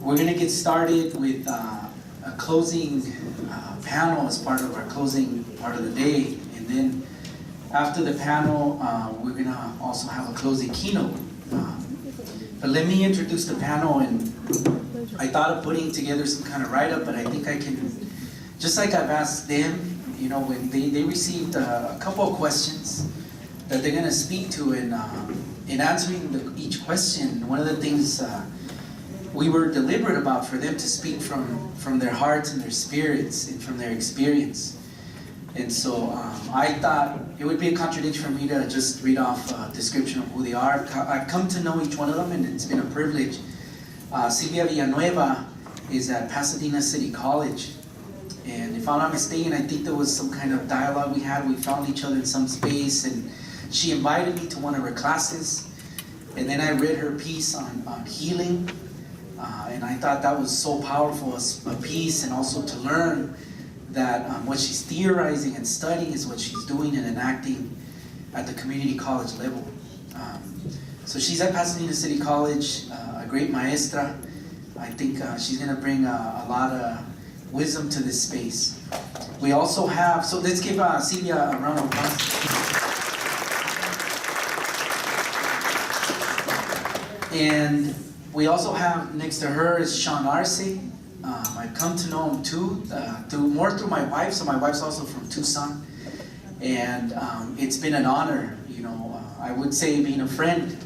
we're gonna get started with a closing panel as part of our closing part of the day, and then after the panel, we're gonna also have a closing keynote. But let me introduce the panel, and I thought of putting together some kind of write-up, but I think I can, just like I've asked them, you know, when they received a couple of questions that they're gonna speak to, and in answering each question, one of the things we were deliberate about for them to speak from their hearts and their spirits and from their experience. And so I thought it would be a contradiction for me to just read off a description of who they are. I've come to know each one of them, and it's been a privilege. Silvia Villanueva is at Pasadena City College. And if I'm not mistaken, I think there was some kind of dialogue we had. We found each other in some space, and she invited me to one of her classes. And then I read her piece on healing. And I thought that was so powerful, a piece, and also to learn that what she's theorizing and studying is what she's doing and enacting at the community college level. So she's at Pasadena City College, a great maestra. I think she's going to bring a lot of wisdom to this space. We also have, so let's give Celia a round of applause. And we also have next to her is Sean Arce. I've come to know him too, through my wife. So my wife's also from Tucson, and it's been an honor. You know, I would say being a friend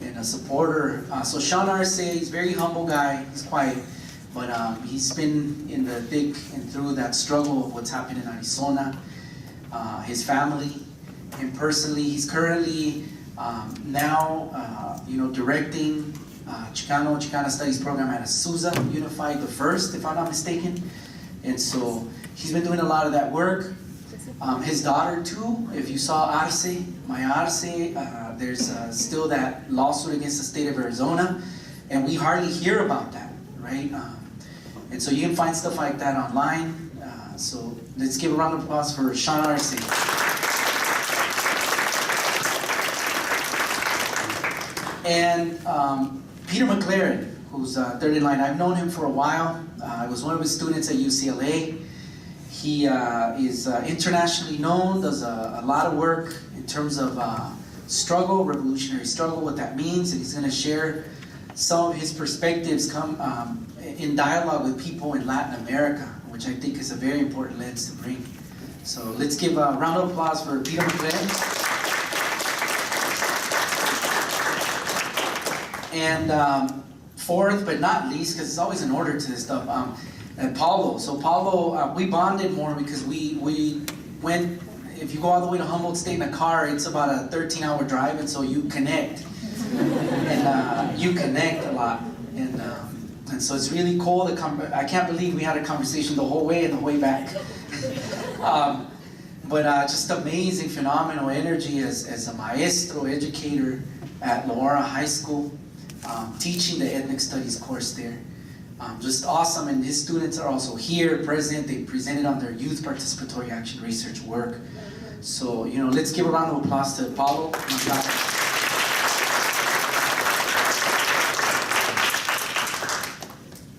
and a supporter. So Sean Arce is a very humble guy. He's quiet, but he's been in the thick and through that struggle of what's happening in Arizona. His family, and personally, he's currently now, directing Chicana Studies program at Azusa Unified, the first, if I'm not mistaken. And so he's been doing a lot of that work. His daughter too, if you saw Arce, Maya Arce, there's still that lawsuit against the state of Arizona, and we hardly hear about that, right? And so you can find stuff like that online. So let's give a round of applause for Sean Arce. And Peter McLaren, who's third in line. I've known him for a while. I was one of his students at UCLA. He is internationally known, does a lot of work in terms of struggle, revolutionary struggle, what that means, and he's going to share some of his perspectives in dialogue with people in Latin America, which I think is a very important lens to bring. So let's give a round of applause for Peter McLaren. And fourth, but not least, because it's always an order to this stuff, Paulo. So Paulo, we bonded more because we went, if you go all the way to Humboldt State in a car, it's about a 13-hour drive, and so you connect. And you connect a lot. And so it's really cool. I can't believe we had a conversation the whole way and the way back. But just amazing, phenomenal energy as a maestro, educator at Loara High School. Teaching the ethnic studies course there. Just awesome, and his students are also here, present. They presented on their youth participatory action research work. So, let's give a round of applause to Paulo.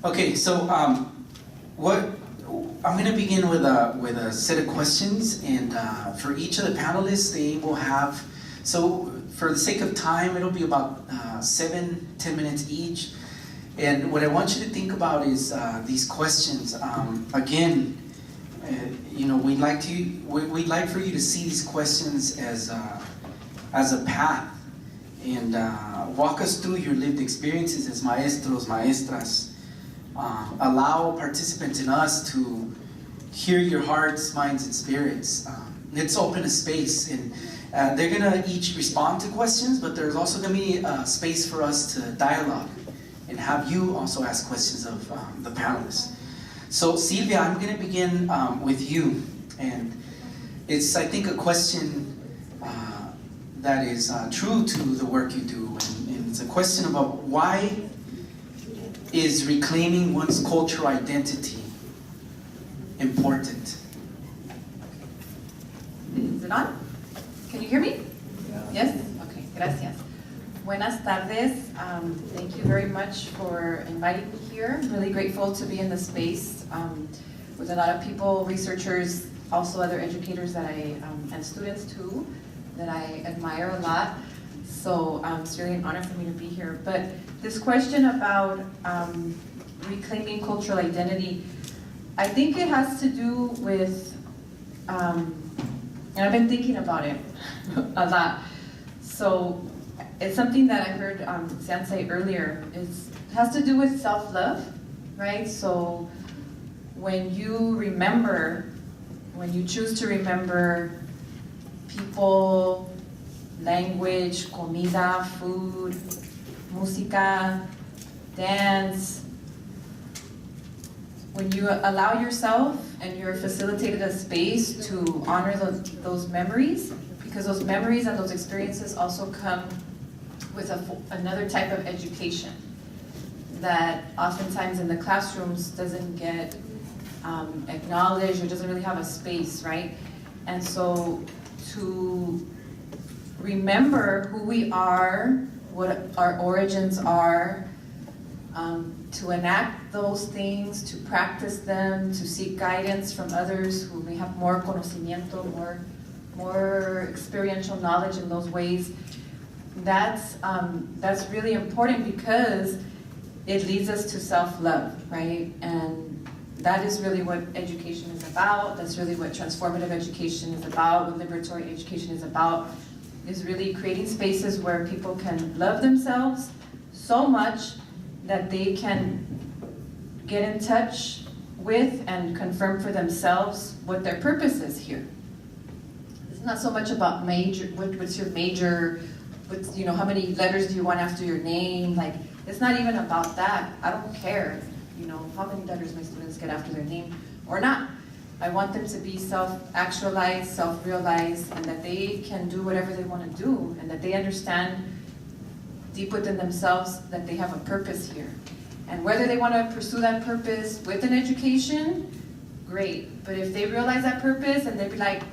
Okay, so I'm going to begin with a set of questions, and for each of the panelists, they will have, so for the sake of time, it'll be about 7-10 minutes each. And what I want you to think about is these questions. Again, we'd like for you to see these questions as a path, and walk us through your lived experiences as maestros, maestras. Allow participants and us to hear your hearts, minds, and spirits. Let's open a space, and they're going to each respond to questions, but there's also going to be a space for us to dialogue and have you also ask questions of the panelists. So Silvia, I'm going to begin with you. And it's, I think, a question that is true to the work you do. And it's a question about why is reclaiming one's cultural identity important? Is it on? Can you hear me? Yes? Okay, gracias. Buenas tardes. Thank you very much for inviting me here. I'm really grateful to be in this space with a lot of people, researchers, also other educators that and students too, that I admire a lot. So it's really an honor for me to be here. But this question about reclaiming cultural identity, I think it has to do with, and I've been thinking about it a lot. So it's something that I heard San say earlier. It has to do with self-love, right? So when you remember, when you choose to remember people, language, comida, food, música, dance, when you allow yourself and you're facilitated a space to honor those memories, because those memories and those experiences also come with another type of education that oftentimes in the classrooms doesn't get acknowledged or doesn't really have a space, right? And so to remember who we are, what our origins are, to enact those things, to practice them, to seek guidance from others who may have more conocimiento, more experiential knowledge in those ways, that's really important because it leads us to self-love, right? And that is really what education is about. That's really what transformative education is about, what liberatory education is about, is really creating spaces where people can love themselves so much that they can get in touch with and confirm for themselves what their purpose is here. It's not so much about what's your major, how many letters do you want after your name? Like, it's not even about that. I don't care, how many letters my students get after their name or not. I want them to be self-actualized, self-realized, and that they can do whatever they want to do, and that they understand deep within themselves that they have a purpose here. And whether they want to pursue that purpose with an education, great. But if they realize that purpose and they be like,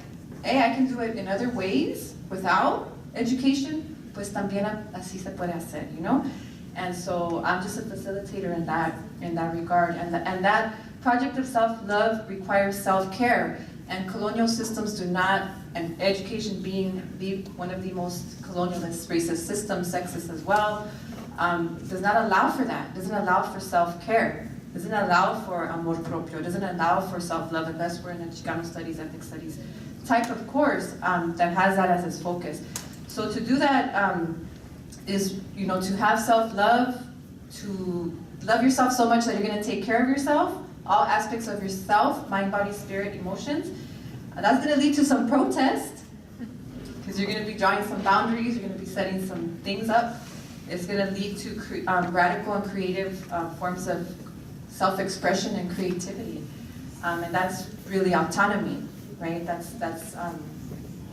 hey, I can do it in other ways without education, pues también así se puede hacer, And so I'm just a facilitator in that regard. And that project of self-love requires self-care. And colonial systems do not, and education being one of the most colonialist, racist systems, sexist as well, does not allow for that, doesn't allow for self-care, doesn't allow for amor propio, doesn't allow for self-love unless we're in a Chicano studies, ethnic studies type of course that has that as its focus. So to do that is, to have self-love, to love yourself so much that you're going to take care of yourself, all aspects of yourself, mind, body, spirit, emotions. That's going to lead to some protest, because you're going to be drawing some boundaries, you're going to be setting some things up. It's going to lead to radical and creative forms of self-expression and creativity. And that's really autonomy, right?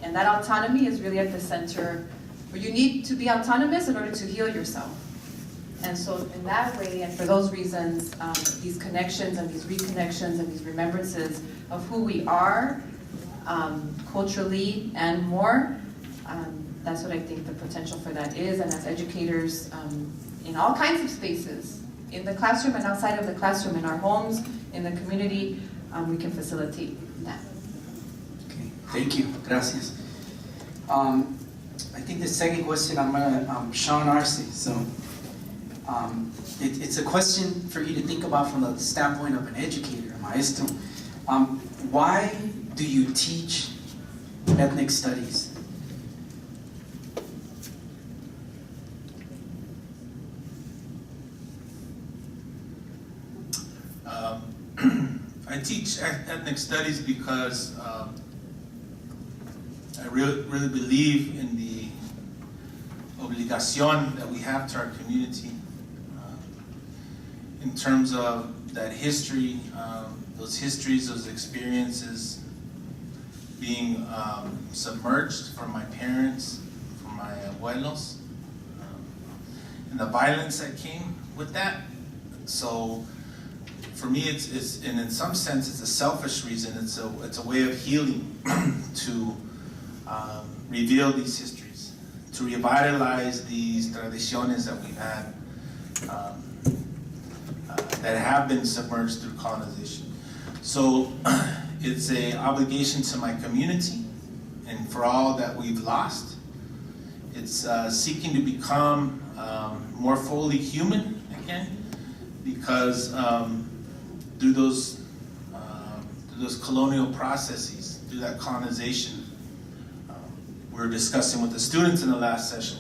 And that autonomy is really at the center, where you need to be autonomous in order to heal yourself. And so in that way, and for those reasons, these connections and these reconnections and these remembrances of who we are, culturally and more, that's what I think the potential for that is. And as educators in all kinds of spaces, in the classroom and outside of the classroom, in our homes, in the community, we can facilitate that. Okay, thank you, gracias. I think the second question I'm gonna, Sean Arce. So it's a question for you to think about from the standpoint of an educator, maestro. Why do you teach ethnic studies? I teach ethnic studies because I really believe in the obligación that we have to our community in terms of that history, those histories, those experiences being submerged from my parents, from my abuelos, and the violence that came with that. So for me, it's and in some sense, it's a selfish reason. It's a way of healing to reveal these histories, to revitalize these tradiciones that we've had that have been submerged through colonization. So it's an obligation to my community and for all that we've lost. It's seeking to become more fully human again, because through those colonial processes, through that colonization, we were discussing with the students in the last session,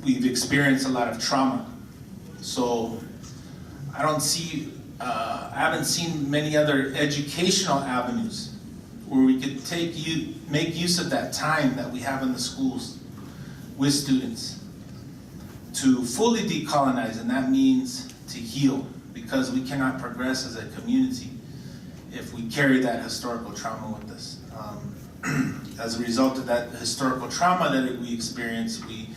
we've experienced a lot of trauma. So I haven't seen many other educational avenues where we could make use of that time that we have in the schools with students to fully decolonize, and that means to heal, because we cannot progress as a community if we carry that historical trauma with us. As a result of that historical trauma that we experience, we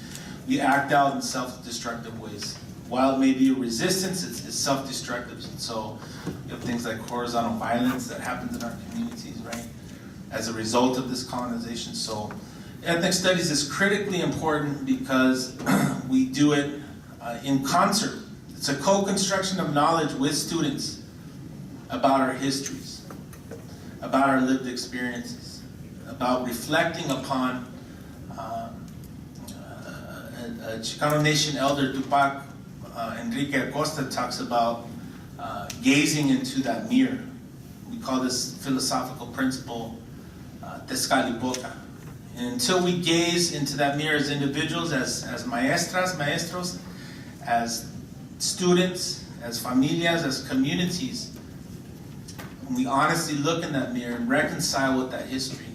act out in self-destructive ways. While it may be a resistance, it's self-destructive. And so you have things like horizontal violence that happens in our communities, right, as a result of this colonization. So ethnic studies is critically important because we do it in concert. It's a co-construction of knowledge with students about our histories, about our lived experiences, about reflecting upon a Chicano Nation elder, Tupac Enrique Acosta, talks about gazing into that mirror. We call this philosophical principle Tezcatlipoca. And until we gaze into that mirror as individuals, as maestras, maestros, as students, as familias, as communities, when we honestly look in that mirror and reconcile with that history,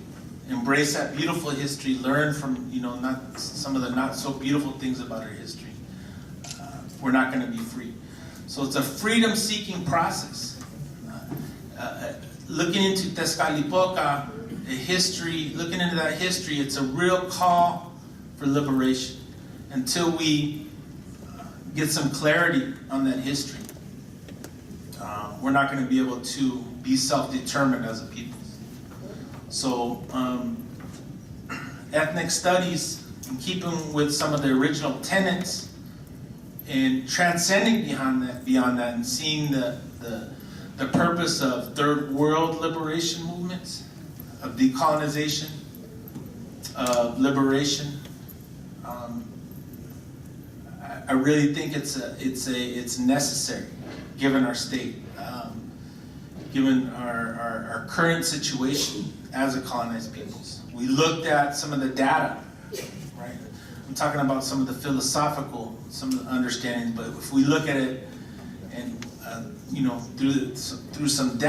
embrace that beautiful history, learn from not some of the not so beautiful things about our history, we're not going to be free. So it's a freedom-seeking process. Looking into Tezcatlipoca, looking into that history, it's a real call for liberation. Until we get some clarity on that history, we're not going to be able to be self-determined as a people. So ethnic studies, in keeping with some of the original tenets, and transcending beyond that, and seeing the purpose of third world liberation movements, of decolonization, of liberation. I really think it's necessary, given our state, given our current situation as a colonized peoples. We looked at some of the data, right? I'm talking about some of the philosophical, some of the understandings, but if we look at it and through some data.